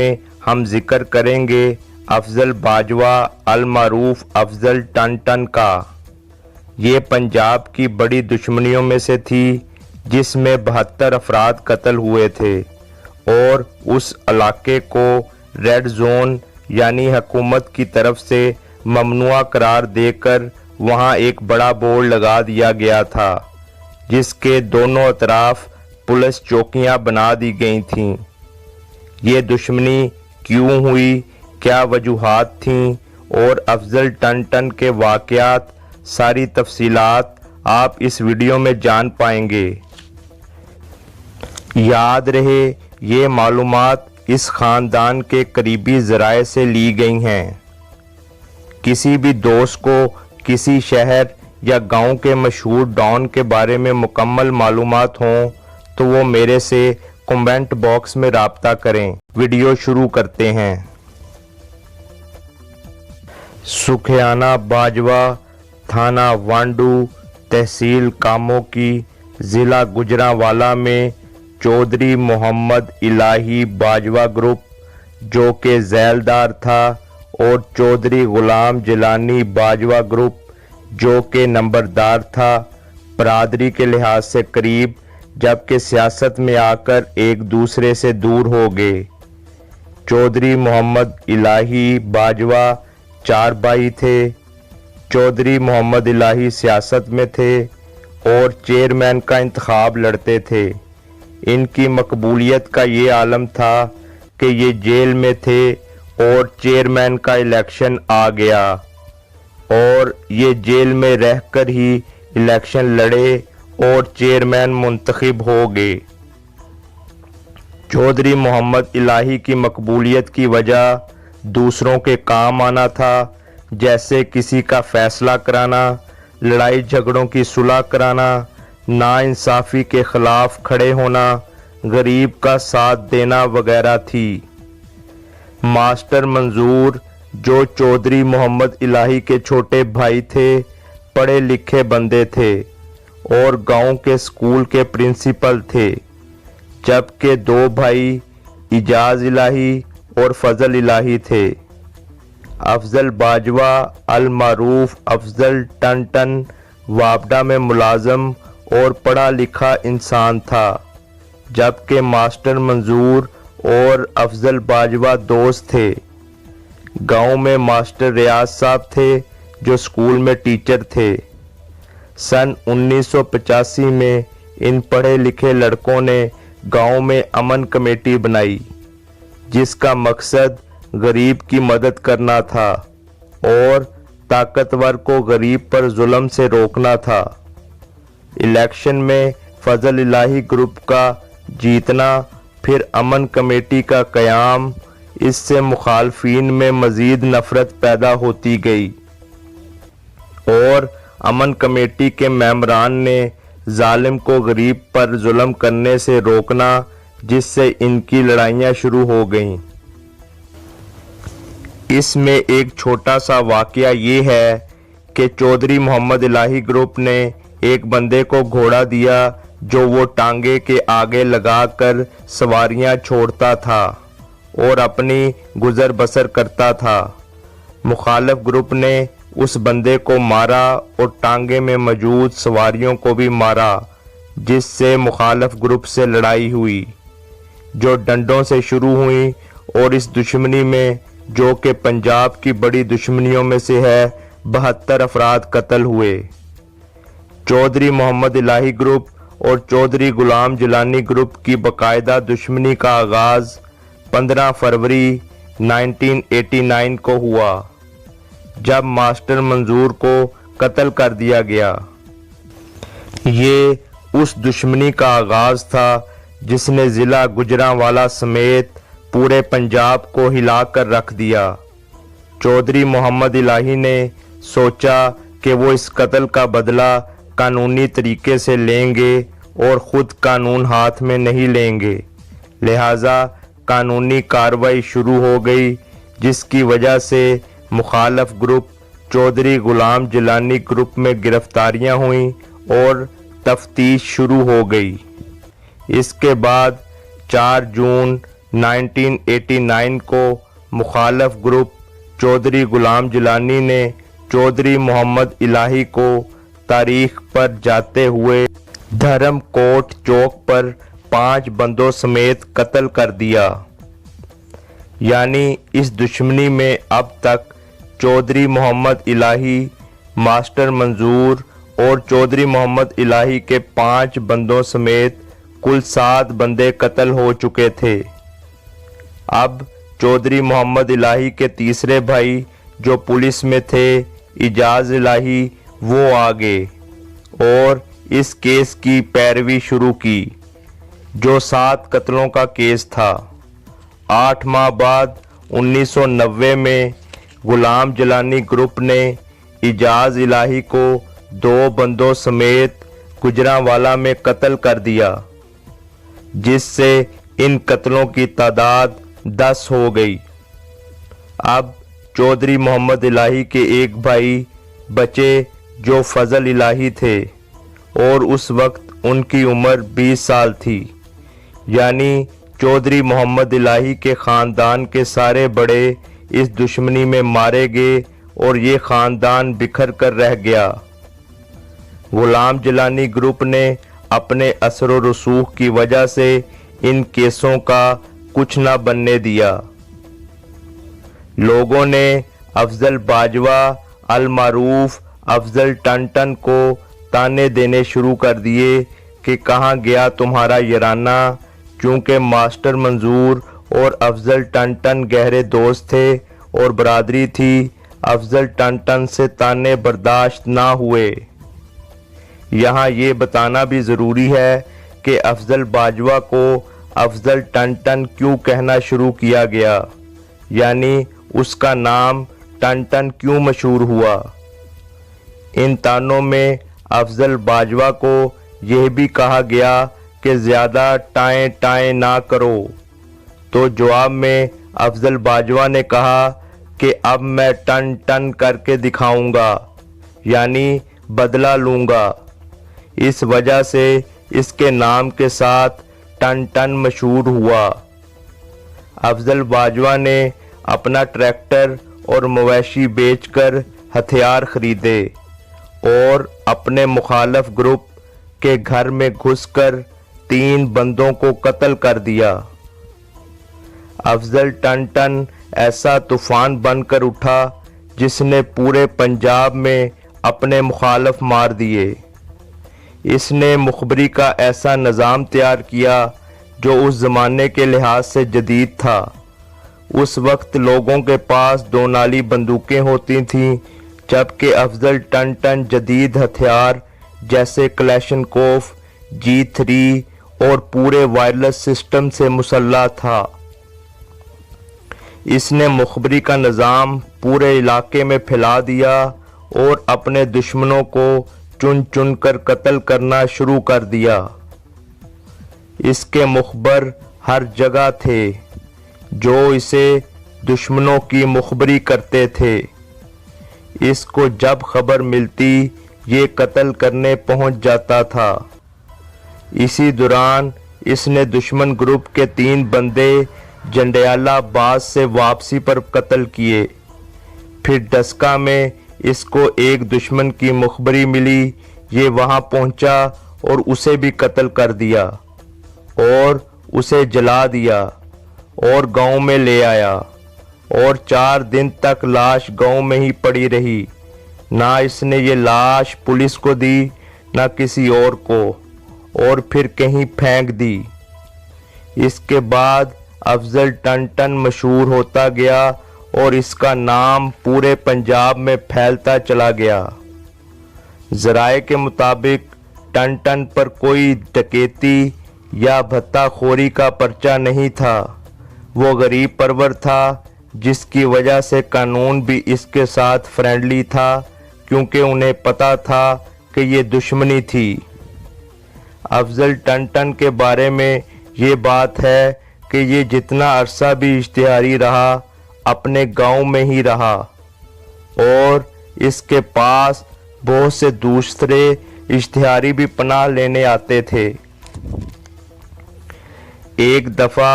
में हम जिक्र करेंगे अफजल बाजवा अल मारूफ अफजल टन का। ये पंजाब की बड़ी दुश्मनियों में से थी जिसमें 72 अफराद कत्ल हुए थे और उस इलाके को रेड जोन यानी हुकूमत की तरफ से ममनुआ करार देकर वहाँ एक बड़ा बोर्ड लगा दिया गया था जिसके दोनों अतराफ पुलिस चौकियाँ बना दी गई थीं। ये दुश्मनी क्यों हुई, क्या वजूहात थीं और अफजल टन के वाक़यात, सारी तफसीलात आप इस वीडियो में जान पाएंगे। याद रहे ये मालूमात इस ख़ानदान के करीबी ज़राए से ली गई हैं। किसी भी दोस्त को किसी शहर या गांव के मशहूर डॉन के बारे में मुकम्मल मालूमात हों तो वो मेरे से कमेंट बॉक्स में राब्ता करें। वीडियो शुरू करते हैं। सुखियाना बाजवा, थाना वांडू, तहसील कामों की, ज़िला गुजरांवाला में चौधरी मोहम्मद इलाही बाजवा ग्रुप जो के झैलदार था और चौधरी गुलाम जिलानी बाजवा ग्रुप जो के नंबरदार था, बरादरी के लिहाज से करीब जबकि सियासत में आकर एक दूसरे से दूर हो गए। चौधरी मोहम्मद इलाही बाजवा 4 भाई थे। चौधरी मोहम्मद इलाही सियासत में थे और चेयरमैन का इंतखाब लड़ते थे। इनकी मकबूलियत का ये आलम था कि ये जेल में थे और चेयरमैन का इलेक्शन आ गया और ये जेल में रहकर ही इलेक्शन लड़े और चेयरमैन मुंतखब हो गए। चौधरी मोहम्मद इलाही की मकबूलियत की वजह दूसरों के काम आना था, जैसे किसी का फैसला कराना, लड़ाई झगड़ों की सुलह कराना, नाइंसाफ़ी के खिलाफ खड़े होना, गरीब का साथ देना वगैरह थी। मास्टर मंजूर जो चौधरी मोहम्मद इलाही के छोटे भाई थे, पढ़े लिखे बंदे थे और गांव के स्कूल के प्रिंसिपल थे, जबकि 2 भाई इजाज इलाही और फजल इलाही थे। अफजल बाजवा अल मारूफ अफजल टन वापडा में मुलाजम और पढ़ा लिखा इंसान था, जबकि मास्टर मंजूर और अफजल बाजवा दोस्त थे। गांव में मास्टर रियाज साहब थे जो स्कूल में टीचर थे। सन 1985 में इन पढ़े लिखे लड़कों ने गांव में अमन कमेटी बनाई जिसका मकसद गरीब की मदद करना था और ताकतवर को गरीब पर जुल्म से रोकना था। इलेक्शन में फजल इलाही ग्रुप का जीतना, फिर अमन कमेटी का क़याम, इससे मुखालफीन में मज़ीद नफ़रत पैदा होती गई और अमन कमेटी के मेंबरान ने जालिम को गरीब पर जुल्म करने से रोकना, जिससे इनकी लड़ाइयाँ शुरू हो गईं। इसमें एक छोटा सा वाक़या ये है कि चौधरी मोहम्मद इलाही ग्रुप ने एक बंदे को घोड़ा दिया जो वो टांगे के आगे लगाकर सवारियां छोड़ता था और अपनी गुजर बसर करता था। मुखालिफ ग्रुप ने उस बंदे को मारा और टांगे में मौजूद सवारियों को भी मारा, जिससे मुखालिफ ग्रुप से लड़ाई हुई जो डंडों से शुरू हुई और इस दुश्मनी में, जो कि पंजाब की बड़ी दुश्मनियों में से है, 72 अफराद कत्ल हुए। चौधरी मोहम्मद इलाही ग्रुप और चौधरी गुलाम जिलानी ग्रुप की बाकायदा दुश्मनी का आगाज़ 15 फरवरी 1989 को हुआ जब मास्टर मंजूर को कत्ल कर दिया गया। ये उस दुश्मनी का आगाज़ था जिसने ज़िला गुजरांवाला समेत पूरे पंजाब को हिला कर रख दिया। चौधरी मोहम्मद इलाही ने सोचा कि वो इस कत्ल का बदला कानूनी तरीके से लेंगे और ख़ुद कानून हाथ में नहीं लेंगे, लिहाजा कानूनी कार्रवाई शुरू हो गई, जिसकी वजह से मुखालिफ ग्रुप चौधरी गुलाम जिलानी ग्रुप में गिरफ्तारियां हुईं और तफ्तीश शुरू हो गई। इसके बाद 4 जून 1989 को मुखालफ ग्रुप चौधरी गुलाम जिलानी ने चौधरी मोहम्मद इलाही को तारीख पर जाते हुए धर्मकोट चौक पर 5 बंदों समेत कत्ल कर दिया। यानी इस दुश्मनी में अब तक चौधरी मोहम्मद इलाही, मास्टर मंजूर और चौधरी मोहम्मद इलाही के 5 बंदों समेत कुल 7 बंदे कत्ल हो चुके थे। अब चौधरी मोहम्मद इलाही के तीसरे भाई जो पुलिस में थे, इजाज इलाही, वो आ गए और इस केस की पैरवी शुरू की जो 7 कत्लों का केस था। 8 माह बाद 1990 में गुलाम जिलानी ग्रुप ने इजाज इलाही को 2 बंदों समेत गुजरांवाला में कत्ल कर दिया, जिससे इन कत्लों की तादाद 10 हो गई। अब चौधरी मोहम्मद इलाही के एक भाई बचे जो फजल इलाही थे और उस वक्त उनकी उम्र 20 साल थी। यानी चौधरी मोहम्मद इलाही के ख़ानदान के सारे बड़े इस दुश्मनी में मारे गए और ये ख़ानदान बिखर कर रह गया। गुलाम जिलानी ग्रुप ने अपने असर व रसूख की वजह से इन केसों का कुछ न बनने दिया। लोगों ने अफजल बाजवा, अल मारूफ, अफजल टन को ताने देने शुरू कर दिए कि कहाँ गया तुम्हारा यराना, क्योंकि मास्टर मंजूर और अफजल टन गहरे दोस्त थे और बरादरी थी। अफजल टन से ताने बर्दाश्त ना हुए। यहाँ ये बताना भी ज़रूरी है कि अफजल बाजवा को अफजल टन क्यों कहना शुरू किया गया, यानी उसका नाम टन क्यों मशहूर हुआ। इन तानों में अफजल बाजवा को यह भी कहा गया कि ज़्यादा टाएं ना करो, तो जवाब में अफजल बाजवा ने कहा कि अब मैं टन करके दिखाऊंगा, यानी बदला लूँगा। इस वजह से इसके नाम के साथ टन मशहूर हुआ। अफजल बाजवा ने अपना ट्रैक्टर और मवेशी बेचकर हथियार खरीदे और अपने मुखालफ ग्रुप के घर में घुसकर 3 बंदों को कत्ल कर दिया। अफजल टन ऐसा तूफान बनकर उठा जिसने पूरे पंजाब में अपने मुखालफ मार दिए। इसने मुखबरी का ऐसा निज़ाम तैयार किया जो उस ज़माने के लिहाज से जदीद था। उस वक्त लोगों के पास 2 नाली बंदूकें होती थीं, जबकि अफजल टन जदीद हथियार जैसे क्लैशनकोफ, G3 और पूरे वायरलेस सिस्टम से मुसल्लह था। इसने मुखबरी का निज़ाम पूरे इलाके में फैला दिया और अपने दुश्मनों को चुन चुन कर कत्ल करना शुरू कर दिया। इसके मुखबर हर जगह थे जो इसे दुश्मनों की मुखबरी करते थे। इसको जब खबर मिलती ये कत्ल करने पहुंच जाता था। इसी दौरान इसने दुश्मन ग्रुप के 3 बंदे जंडियालाबाद से वापसी पर कत्ल किए। फिर डस्का में इसको एक दुश्मन की मुखबरी मिली, ये वहां पहुंचा और उसे भी कत्ल कर दिया और उसे जला दिया और गांव में ले आया और 4 दिन तक लाश गांव में ही पड़ी रही। ना इसने ये लाश पुलिस को दी ना किसी और को, और फिर कहीं फेंक दी। इसके बाद अफजल टन मशहूर होता गया और इसका नाम पूरे पंजाब में फैलता चला गया। ज़राए के मुताबिक टन पर कोई डकैती या भत्ताखोरी का पर्चा नहीं था। वो गरीब परवर था, जिसकी वजह से कानून भी इसके साथ फ्रेंडली था, क्योंकि उन्हें पता था कि ये दुश्मनी थी। अफजल टन के बारे में ये बात है कि ये जितना अरसा भी इश्तिहारी रहा अपने गांव में ही रहा और इसके पास बहुत से दूसरे इश्तिहारी भी पनाह लेने आते थे। एक दफ़ा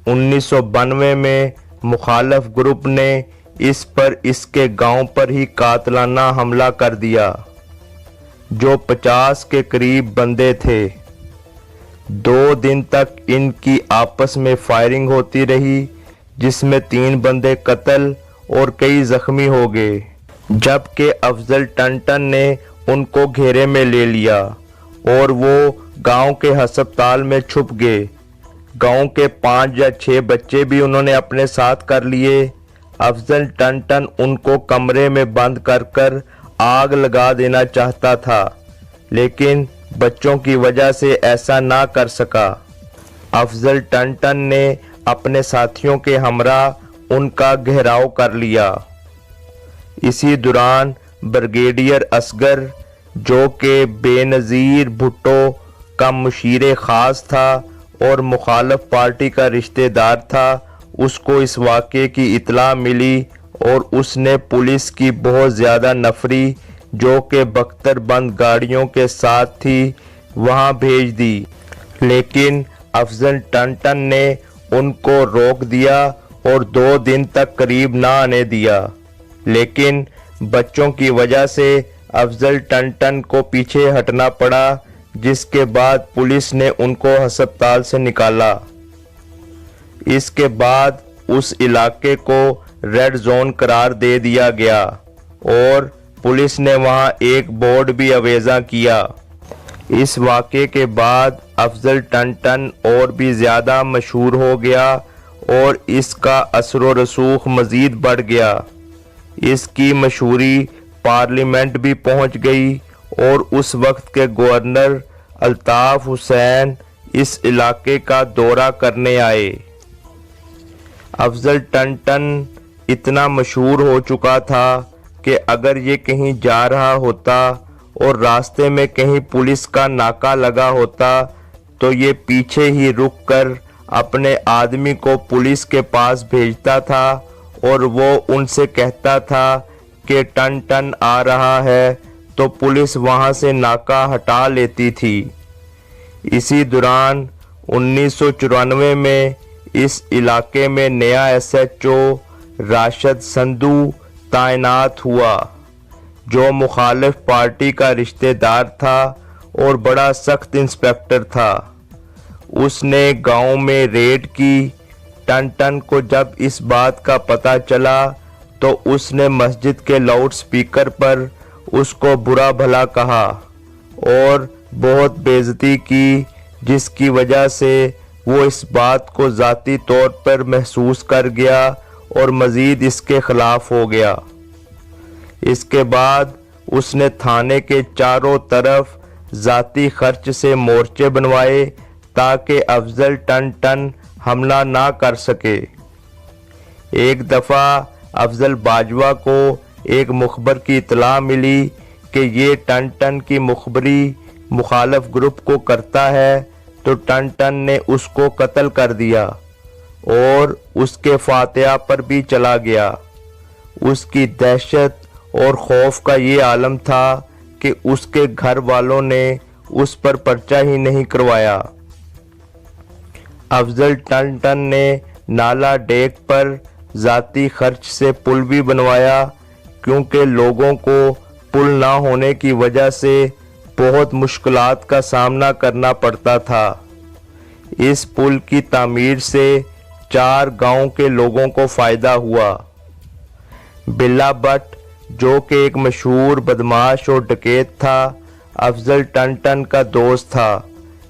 1992 में मुखालफ ग्रुप ने इस पर इसके गांव पर ही कातलाना हमला कर दिया, जो 50 के करीब बंदे थे। 2 दिन तक इनकी आपस में फायरिंग होती रही, जिसमें 3 बंदे कत्ल और कई जख्मी हो गए, जबकि अफजल टंटन ने उनको घेरे में ले लिया और वो गांव के अस्पताल में छुप गए। गांव के 5 या 6 बच्चे भी उन्होंने अपने साथ कर लिए। अफजल टंटन उनको कमरे में बंद कर आग लगा देना चाहता था, लेकिन बच्चों की वजह से ऐसा ना कर सका। अफजल टंटन ने अपने साथियों के हमरा उनका घेराव कर लिया। इसी दौरान ब्रिगेडियर असगर, जो कि बेनज़ीर भुट्टो का मुशीर ख़ास था और मुखालफ पार्टी का रिश्तेदार था, उसको इस वाक़े की इत्तला मिली और उसने पुलिस की बहुत ज़्यादा नफरी, जो कि बख्तरबंद गाड़ियों के साथ थी, वहां भेज दी। लेकिन अफजल टंटन ने उनको रोक दिया और 2 दिन तक करीब ना आने दिया। लेकिन बच्चों की वजह से अफजल टंटन को पीछे हटना पड़ा, जिसके बाद पुलिस ने उनको अस्पताल से निकाला। इसके बाद उस इलाके को रेड जोन करार दे दिया गया और पुलिस ने वहां एक बोर्ड भी अवेजा किया। इस वाक़े के बाद अफजल टंटन और भी ज़्यादा मशहूर हो गया और इसका असर व रसूख मज़ीद बढ़ गया। इसकी मशहूरी पार्लियामेंट भी पहुंच गई और उस वक्त के गवर्नर अल्ताफ हुसैन इस इलाके का दौरा करने आए। अफजल टंटन इतना मशहूर हो चुका था कि अगर ये कहीं जा रहा होता और रास्ते में कहीं पुलिस का नाका लगा होता तो ये पीछे ही रुक कर अपने आदमी को पुलिस के पास भेजता था और वो उनसे कहता था कि टंटन आ रहा है, तो पुलिस वहां से नाका हटा लेती थी। इसी दौरान 1994 में इस इलाके में नया SHO राशिद संधू तैनात हुआ, जो मुखालिफ पार्टी का रिश्तेदार था और बड़ा सख्त इंस्पेक्टर था। उसने गांव में रेड की। टंटन को जब इस बात का पता चला तो उसने मस्जिद के लाउड स्पीकर पर उसको बुरा भला कहा और बहुत बेइज्जती की, जिसकी वजह से वो इस बात को ज़ाती तौर पर महसूस कर गया और मज़ीद इसके ख़िलाफ़ हो गया। इसके बाद उसने थाने के चारों तरफ ज़ाती खर्च से मोर्चे बनवाए ताकि अफजल टंटन हमला ना कर सके। एक दफ़ा अफजल बाजवा को एक मुखबर की इत्तला मिली कि ये टंटन की मुखबरी मुखालफ ग्रुप को करता है, तो टंटन ने उसको कत्ल कर दिया और उसके फातिहा पर भी चला गया। उसकी दहशत और खौफ का ये आलम था कि उसके घर वालों ने उस पर पर्चा ही नहीं करवाया। अफजल टंटन ने नाला डेक पर ज़ाती खर्च से पुल भी बनवाया, क्योंकि लोगों को पुल ना होने की वजह से बहुत मुश्किलात का सामना करना पड़ता था। इस पुल की तामीर से 4 गांव के लोगों को फ़ायदा हुआ। बिल्ला भट्ट, जो कि एक मशहूर बदमाश और डकैत था, अफजल टंटन का दोस्त था,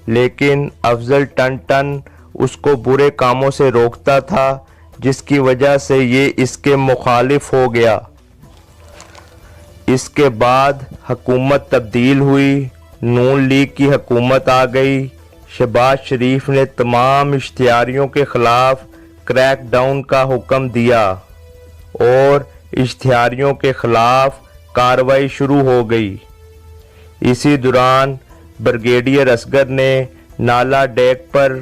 लेकिन अफजल टंटन उसको बुरे कामों से रोकता था, जिसकी वजह से ये इसके मुखालिफ हो गया। इसके बाद हुकूमत तब्दील हुई, नून लीग की हुकूमत आ गई। शहबाज शरीफ ने तमाम इश्तिहारियों के ख़िलाफ़ क्रैक डाउन का हुक्म दिया और इश्तिहारियों के ख़िलाफ़ कार्रवाई शुरू हो गई। इसी दौरान ब्रिगेडियर असगर ने नाला डेक पर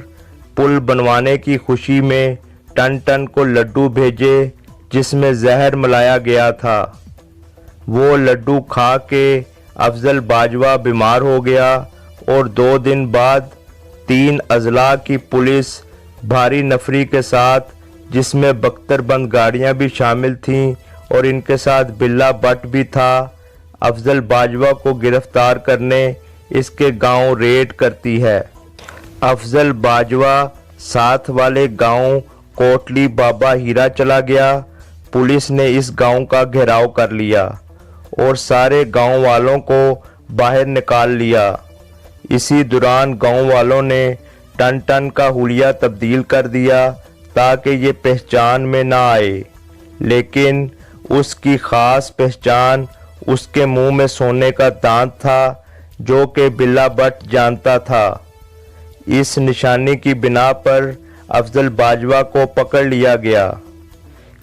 पुल बनवाने की खुशी में टंटन को लड्डू भेजे, जिसमें जहर मिलाया गया था। वो लड्डू खा के अफजल बाजवा बीमार हो गया और 2 दिन बाद 3 अजला की पुलिस भारी नफरी के साथ, जिसमें बख्तरबंद गाड़ियां भी शामिल थीं और इनके साथ बिल्ला भट्ट भी था, अफजल बाजवा को गिरफ्तार करने इसके गांव रेड करती है। अफजल बाजवा साथ वाले गांव कोटली बाबा हीरा चला गया। पुलिस ने इस गांव का घेराव कर लिया और सारे गांव वालों को बाहर निकाल लिया। इसी दौरान गांव वालों ने टन टन का हुलिया तब्दील कर दिया ताकि ये पहचान में ना आए, लेकिन उसकी खास पहचान उसके मुंह में सोने का दांत था, जो कि बिल्ला भट्ट जानता था। इस निशानी की बिना पर अफजल बाजवा को पकड़ लिया गया।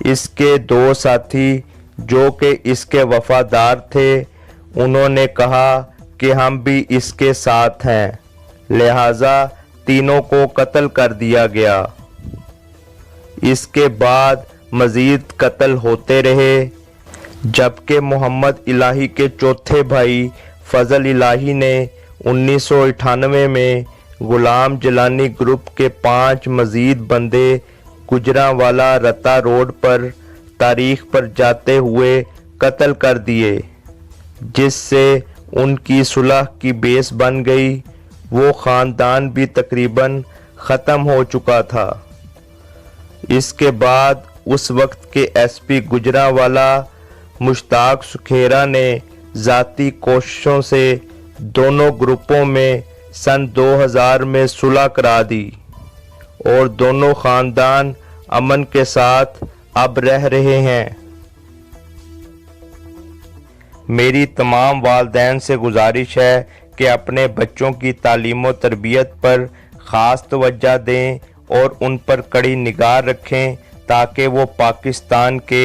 इसके दो साथी जो कि इसके वफादार थे, उन्होंने कहा कि हम भी इसके साथ हैं, लिहाजा तीनों को कत्ल कर दिया गया। इसके बाद मजीद कत्ल होते रहे, जबकि मोहम्मद इलाही के चौथे भाई फजल इलाही ने 1998 में गुलाम जलानी ग्रुप के 5 मजीद बंदे गुजरांवाला रता रोड पर तारीख पर जाते हुए कत्ल कर दिए, जिससे उनकी सुलह की बेस बन गई। वो ख़ानदान भी तकरीबन ख़त्म हो चुका था। इसके बाद उस वक्त के एसपी गुजरांवाला मुश्ताक सुखेरा ने ज़ाती कोशिशों से दोनों ग्रुपों में सन 2000 में सुलह करा दी और दोनों ख़ानदान अमन के साथ अब रह रहे हैं। मेरी तमाम वालिदैन से गुजारिश है कि अपने बच्चों की तालीम और तरबियत पर ख़ास तवज्जो दें और उन पर कड़ी निगाह रखें ताकि वो पाकिस्तान के